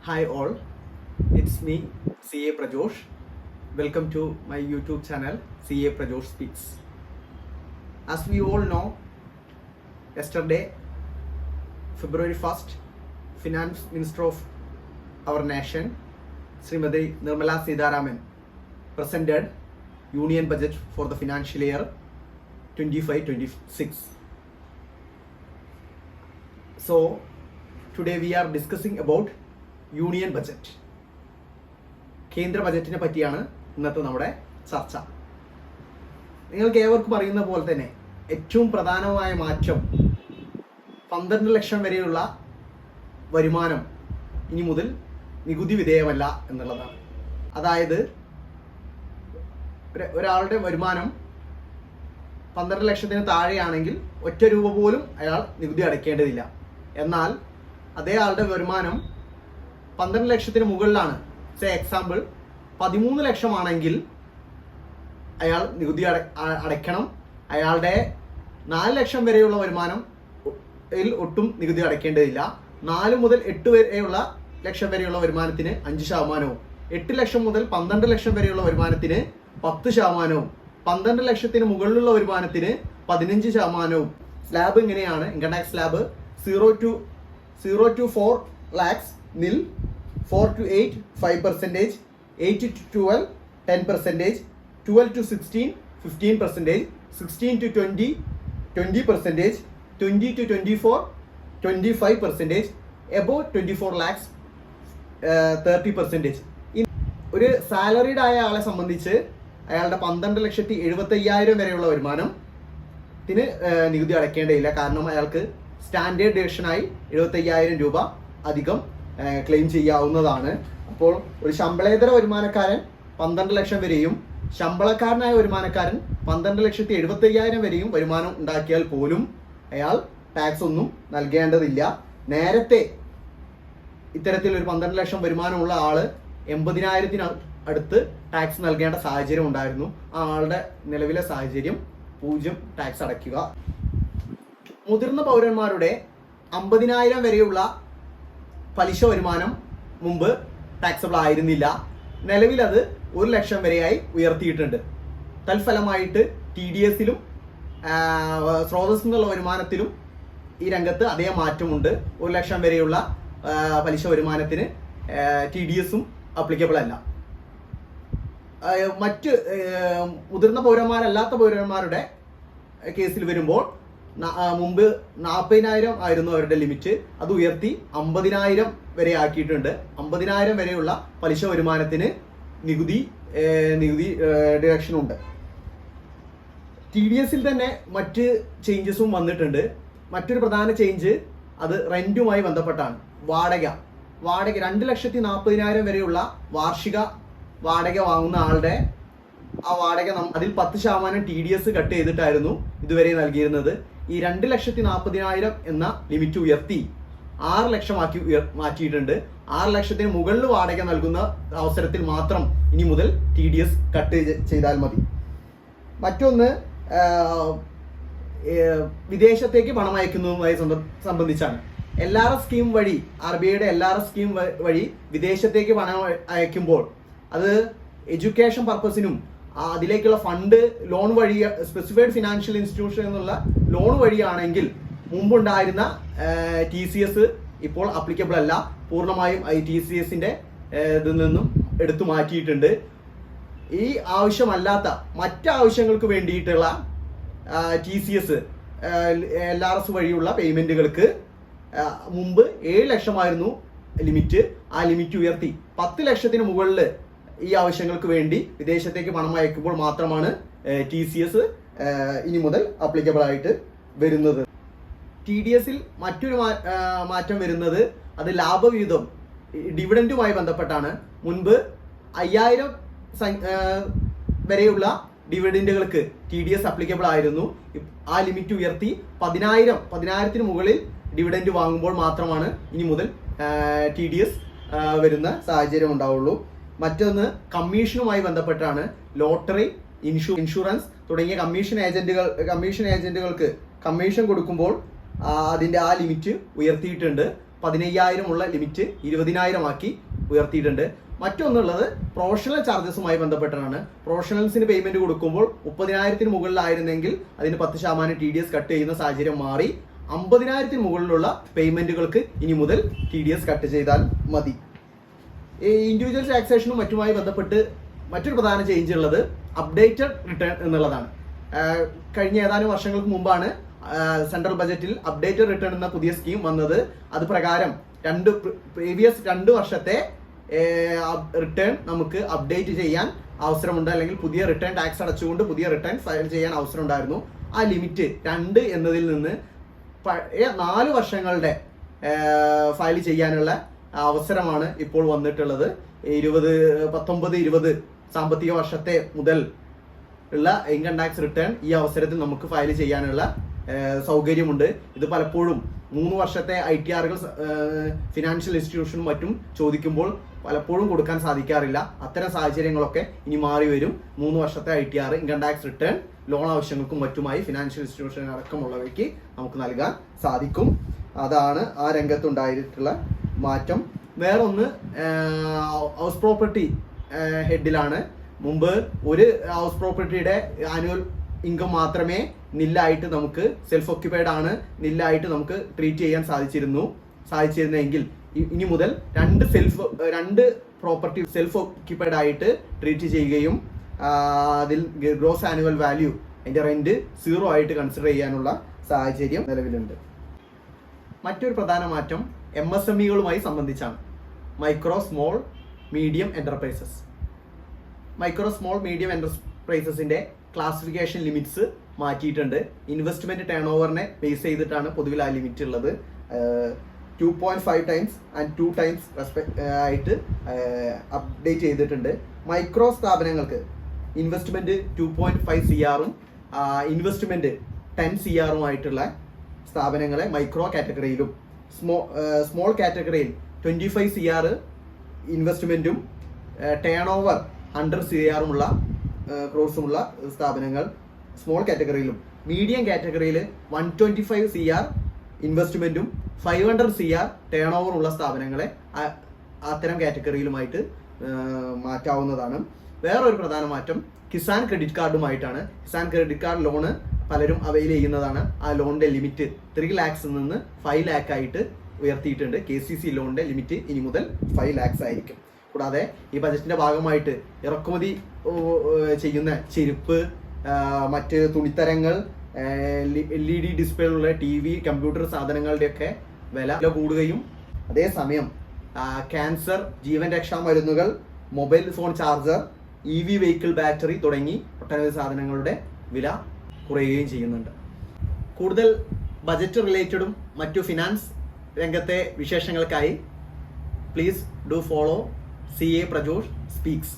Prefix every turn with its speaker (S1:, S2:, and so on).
S1: Hi all, it's me CA Prajosh. Welcome to my YouTube channel CA Prajosh Speaks. As we all know, yesterday, February 1st, Finance Minister of our nation, Srimati Nirmala Sitharaman, presented Union Budget for the financial year 25-26. So, today we are discussing about union budget. കേന്ദ്ര ബജറ്റിനെ പറ്റിയാണ് ഇന്നത്തെ നമ്മുടെ ചർച്ച. നിങ്ങൾക്ക് ഏവർക്കും അറിയുന്ന പോലെ തന്നെ ഏറ്റവും പ്രധാനമായ മാറ്റം 12 ലക്ഷം വരെയുള്ള വരുമാനം ഇനി മുതൽ നികുതി വിധേയമല്ല എന്നുള്ളതാണ്. അതായത് ഒരാളുടെ വരുമാനം 12 ലക്ഷത്തിന് താഴെയാണെങ്കിൽ ഒറ്റ രൂപ പോലും അയാൾ നികുതി അടയ്ക്കേണ്ടതില്ല. എന്നാൽ അതേ ആളുടെ വരുമാനം 12 ലക്ഷത്തിന് മുകളിലാണ്, എക്സാമ്പിൾ 13 ലക്ഷമാണെങ്കിൽ അയാൾ നികുതി അടയ്ക്കണം. അയാളുടെ 4 ലക്ഷം വരെയുള്ള വരുമാനം ഒട്ടും നികുതി അടയ്ക്കേണ്ടതില്ല. 4 മുതൽ 8 വരെയുള്ള ലക്ഷം വരെയുള്ള വരുമാനത്തിന് 5%, 8 ലക്ഷം മുതൽ 12 ലക്ഷം വരെയുള്ള വരുമാനത്തിന് 10%, 12 ലക്ഷത്തിന് മുകളിലുള്ള വരുമാനത്തിന് 15%. സ്ലാബ് ഇങ്ങനെയാണ്. Income tax slab 0 to 4 lakhs nil, 4 to 8 5%, 8 to 12 10%, 12 to 16 15%, 16 to 20 20%, 20 to 24 25%, above 24 lakhs 30%. ഒരു സാലറീഡ് ആയ ആളെ സംബന്ധിച്ച് അയാളുടെ 12,75,000 വരെയുള്ള വരുമാനത്തിന് നികുതി അടയ്ക്കേണ്ടതില്ല. കാരണം അയാൾക്ക് സ്റ്റാൻഡേർഡ് ഡിഡക്ഷനായി 75,000 രൂപ അധികം ക്ലെയിം ചെയ്യാവുന്നതാണ്. അപ്പോൾ ഒരു ശമ്പളേതര വരുമാനക്കാരൻ 12 ലക്ഷം വരെയും ശമ്പളക്കാരനായ വരുമാനക്കാരൻ 12,75,000 വരെയും വരുമാനം ഉണ്ടാക്കിയാൽ പോലും അയാൾ ടാക്സ് ഒന്നും നൽകേണ്ടതില്ല. നേരത്തെ ഇത്തരത്തിൽ ഒരു 12 ലക്ഷം വരുമാനമുള്ള ആള് 80,000 അടുത്ത് ടാക്സ് നൽകേണ്ട സാഹചര്യം ഉണ്ടായിരുന്നു. ആ ആളുടെ നിലവിലെ സാഹചര്യം 0 ടാക്സ് അടയ്ക്കുക. മുതിർന്ന പൗരന്മാരുടെ 50,000 വരെയുള്ള പലിശ വരുമാനം മുമ്പ് ടാക്സബിൾ ആയിരുന്നില്ല. നിലവിൽ അത് 1 ലക്ഷം വരെയായി ഉയർത്തിയിട്ടുണ്ട്. തൽഫലമായിട്ട് TDS-ലും സ്രോതസ്സിൽ നിന്നുള്ള വരുമാനത്തിലും ഈ രംഗത്ത് അതേ മാറ്റമുണ്ട്. 1 ലക്ഷം വരെയുള്ള പലിശ വരുമാനത്തിന് TDS-ഉം അപ്ലിക്കബിൾ അല്ല. മറ്റ് മുതിർന്ന പൗരന്മാരല്ലാത്ത പൗരന്മാരുടെ കേസിൽ വരുമ്പോൾ മുമ്പ് 40,000 ആയിരുന്നു അവരുടെ ലിമിറ്റ്. അത് ഉയർത്തി 50,000 വരെ ആക്കിയിട്ടുണ്ട്. 50,000 വരെയുള്ള പലിശ വരുമാനത്തിന് നികുതി ഡിഡക്ഷനുണ്ട്. TDS-ൽ തന്നെ മറ്റ് ചേഞ്ചസും വന്നിട്ടുണ്ട്. മറ്റൊരു പ്രധാന ചേഞ്ച് അത് റെന്റുമായി ബന്ധപ്പെട്ടാണ്. വാടക 2,40,000 വരെയുള്ള വാർഷിക വാടക വാങ്ങുന്ന ആളുടെ ആ വാടക അതിൽ 10% TDS കട്ട് ചെയ്തിട്ടായിരുന്നു ഇതുവരെ നൽകിയിരുന്നത്. ഈ 2,40,000 എന്ന ലിമിറ്റ് ഉയർത്തി 6 ലക്ഷമാക്കി മാറ്റിയിട്ടുണ്ട്. 6 ലക്ഷത്തിന് മുകളിൽ വാടക നൽകുന്ന അവസരത്തിൽ മാത്രം ഇനി മുതൽ TDS കട്ട് ചെയ്താൽ മതി. മറ്റൊന്ന് വിദേശത്തേക്ക് പണം അയക്കുന്നതുമായി സംബന്ധിച്ചാണ്. LRS സ്കീം വഴി, RBIയുടെ LRS സ്കീം വഴി വിദേശത്തേക്ക് പണം അയക്കുമ്പോൾ അത് എഡ്യൂക്കേഷൻ പർപ്പസിനും അതിലേക്കുള്ള ഫണ്ട് ലോൺ വഴി സ്പെസിഫൈഡ് ഫിനാൻഷ്യൽ ഇൻസ്റ്റിറ്റ്യൂഷൻ എന്നുള്ള ലോൺ വഴിയാണെങ്കിൽ മുമ്പുണ്ടായിരുന്ന TCS ഇപ്പോൾ അപ്ലിക്കബിൾ അല്ല. പൂർണ്ണമായും TCS-ന്റെ ഇതിൽ നിന്നും എടുത്തു മാറ്റിയിട്ടുണ്ട്. ഈ ആവശ്യമല്ലാത്ത മറ്റ് ആവശ്യങ്ങൾക്ക് വേണ്ടിയിട്ടുള്ള TCS LRS വഴിയുള്ള പേയ്മെന്റുകൾക്ക് മുമ്പ് 7 ലക്ഷമായിരുന്നു ലിമിറ്റ്. ആ ലിമിറ്റ് ഉയർത്തി 10 ലക്ഷത്തിന് മുകളിൽ ഈ ആവശ്യങ്ങൾക്ക് വേണ്ടി വിദേശത്തേക്ക് പണം അയക്കുമ്പോൾ മാത്രമാണ് TCS ഇനി മുതൽ അപ്ലിക്കബിൾ ആയിട്ട് വരുന്നത്. TDS-ൽ മറ്റൊരു മാറ്റം വരുന്നത് അത് ലാഭവിഹിതം ഡിവിഡൻഡുമായി ബന്ധപ്പെട്ടാണ്. മുൻപ് 5,000 വരെയുള്ള ഡിവിഡൻഡുകൾക്ക് TDS അപ്ലിക്കബിൾ ആയിരുന്നു. ആ ലിമിറ്റ് ഉയർത്തി 10,000-ന് മുകളിൽ ഡിവിഡൻഡ് വാങ്ങുമ്പോൾ മാത്രമാണ് ഇനി മുതൽ TDS വരുന്ന സാഹചര്യം ഉണ്ടാവുള്ളൂ. മറ്റൊന്ന് കമ്മീഷനുമായി ബന്ധപ്പെട്ടാണ്. ലോട്ടറി, ഇൻഷുറൻസ് തുടങ്ങിയ കമ്മീഷൻ ഏജന്റുകൾക്ക് കമ്മീഷൻ കൊടുക്കുമ്പോൾ അതിന്റെ ആ ലിമിറ്റ് ഉയർത്തിയിട്ടുണ്ട്. 15,000 ഉള്ള ലിമിറ്റ് 20,000 ആക്കി ഉയർത്തിയിട്ടുണ്ട്. മറ്റൊന്നുള്ളത് പ്രൊഫഷണൽ ചാർജസുമായി ബന്ധപ്പെട്ടാണ്. പ്രൊഫഷണൽസിന് പേയ്മെന്റ് കൊടുക്കുമ്പോൾ 30,000 മുകളിലായിരുന്നെങ്കിൽ അതിന് 10% TDS കട്ട് ചെയ്യുന്ന സാഹചര്യം മാറി 50,000 മുകളിലുള്ള പേയ്മെന്റുകൾക്ക് ഇനി മുതൽ TDS കട്ട് ചെയ്താൽ മതി. ഈ ഇൻഡിവിജ്വൽ ടാക്സേഷനും മറ്റുമായി ബന്ധപ്പെട്ട് മറ്റൊരു പ്രധാന ചേഞ്ച് ഉള്ളത് അപ്ഡേറ്റഡ് റിട്ടേൺ എന്നുള്ളതാണ്. കഴിഞ്ഞ ഏതാനും വർഷങ്ങൾക്ക് മുമ്പാണ് സെൻട്രൽ ബജറ്റിൽ അപ്ഡേറ്റഡ് റിട്ടേൺ എന്ന പുതിയ സ്കീം വന്നത്. അത് പ്രകാരം പ്രീവിയസ് 2 വർഷത്തെ റിട്ടേൺ നമുക്ക് അപ്ഡേറ്റ് ചെയ്യാൻ അവസരമുണ്ട്, അല്ലെങ്കിൽ പുതിയ റിട്ടേൺ ടാക്സ് അടച്ചുകൊണ്ട് പുതിയ റിട്ടേൺ ഫയൽ ചെയ്യാൻ അവസരം ഉണ്ടായിരുന്നു. ആ ലിമിറ്റ് 2 എന്നതിൽ നിന്ന് 4 വർഷങ്ങളുടെ ഫയൽ ചെയ്യാനുള്ള അവസരമാണ് ഇപ്പോൾ വന്നിട്ടുള്ളത്. 19-20 സാമ്പത്തിക വർഷത്തെ മുതൽ ഉള്ള ഇൻകം ടാക്സ് റിട്ടേൺ ഈ അവസരത്തിൽ നമുക്ക് ഫയൽ ചെയ്യാനുള്ള സൗകര്യമുണ്ട്. ഇത് പലപ്പോഴും 3 വർഷത്തെ ITRകൾ ഫിനാൻഷ്യൽ ഇൻസ്റ്റിറ്റ്യൂഷനും മറ്റും ചോദിക്കുമ്പോൾ പലപ്പോഴും കൊടുക്കാൻ സാധിക്കാറില്ല. അത്തരം സാഹചര്യങ്ങളൊക്കെ ഇനി മാറി വരും. 3 വർഷത്തെ ITR income tax return loan ആവശ്യങ്ങൾക്കും മറ്റുമായി ഫിനാൻഷ്യൽ ഇൻസ്റ്റിറ്റ്യൂഷൻ അടക്കമുള്ളവയ്ക്ക് നമുക്ക് നൽകാൻ സാധിക്കും. അതാണ് ആ രംഗത്തുണ്ടായിട്ടുള്ള മാറ്റം. വേറൊന്ന് ഹൗസ് പ്രോപ്പർട്ടി ഹെഡിലാണ്. മുമ്പ് ഒരു ഹൗസ് പ്രോപ്പർട്ടിയുടെ ആനുവൽ ഇൻകം മാത്രമേ നില്ലായിട്ട് നമുക്ക് സെൽഫ് ഓക്യുപ്പൈഡ് ആണ് നില്ലായിട്ട് നമുക്ക് ട്രീറ്റ് ചെയ്യാൻ സാധിച്ചിരുന്നെങ്കിൽ ഇനി മുതൽ 2 പ്രോപ്പർട്ടി സെൽഫ് ഓക്യുപ്പൈഡ് ആയിട്ട് ട്രീറ്റ് ചെയ്യുകയും അതിൽ ഗ്രോസ് ആനുവൽ വാല്യൂ അതിന്റെ റെന്റ് 0 ആയിട്ട് കൺസിഡർ ചെയ്യാനുള്ള സാഹചര്യം നിലവിലുണ്ട്. മറ്റൊരു പ്രധാന മാറ്റം MSMEകളുമായി സംബന്ധിച്ചാണ്. Micro small medium enterprises. Micro small medium എന്റർപ്രൈസസിന്റെ ക്ലാസിഫിക്കേഷൻ ലിമിറ്റ്സ് മാറ്റിയിട്ടുണ്ട്. ഇൻവെസ്റ്റ്മെന്റ് ടേൺ ഓവറിനെ ബേസ് ചെയ്തിട്ടാണ് പൊതുവിൽ ആ ലിമിറ്റ് ഉള്ളത്. 2.5 times and 2 times ആയിട്ട് അപ്ഡേറ്റ് ചെയ്തിട്ടുണ്ട്. മൈക്രോ സ്ഥാപനങ്ങൾക്ക് ഇൻവെസ്റ്റ്മെന്റ് 2.5 CR ഇൻവെസ്റ്റ്മെന്റ് 10 CR ആയിട്ടുള്ള സ്ഥാപനങ്ങളെ മൈക്രോ കാറ്റഗറിയിലും സ്മോൾ കാറ്റഗറിയിൽ 25 CR ഇൻവെസ്റ്റ്മെന്റും ടേൺ ഓവർ 100 CR ക്രോഴ്സുമുള്ള സ്ഥാപനങ്ങൾ സ്മോൾ കാറ്റഗറിയിലും, മീഡിയം കാറ്റഗറിയിൽ 125 CR ഇൻവെസ്റ്റ്മെന്റും 500 CR ടേൺ ഓവർ ഉള്ള സ്ഥാപനങ്ങളെ അത്തരം കാറ്റഗറിയിലുമായിട്ട് മാറ്റാവുന്നതാണ്. വേറൊരു പ്രധാന മാറ്റം കിസാൻ ക്രെഡിറ്റ് കാർഡുമായിട്ടാണ്. കിസാൻ ക്രെഡിറ്റ് കാർഡ് ലോണ് പലരും അവൈൽ ചെയ്യുന്നതാണ്. ആ ലോണിന്റെ ലിമിറ്റ് 3 lakhs നിന്ന് 5 lakh ആയിട്ട് ഉയർത്തിയിട്ടുണ്ട്. KCC ലോണിന്റെ ലിമിറ്റ് ഇനി മുതൽ 5 lakhs ആയിരിക്കും. കൂടാതെ ഈ ബജറ്റിന്റെ ഭാഗമായിട്ട് ഇറക്കുമതി ചെയ്യുന്ന ചെരുപ്പ്, മറ്റ് തുണിത്തരങ്ങൾ, LED ഡിസ്പ്ലേയുള്ള TV, കമ്പ്യൂട്ടർ സാധനങ്ങളുടെയൊക്കെ വില കൂടുകയും അതേസമയം ക്യാൻസർ, ജീവൻ രക്ഷാ മരുന്നുകൾ, mobile phone charger, EV vehicle battery തുടങ്ങി ഒട്ടനവധി സാധനങ്ങളുടെ വില കുറയുകയും ചെയ്യുന്നുണ്ട്. കൂടുതൽ ബജറ്റ് റിലേറ്റഡും മറ്റു ഫിനാൻസ് രംഗത്തെ വിശേഷങ്ങൾക്കായി please do follow CA Prajosh speaks.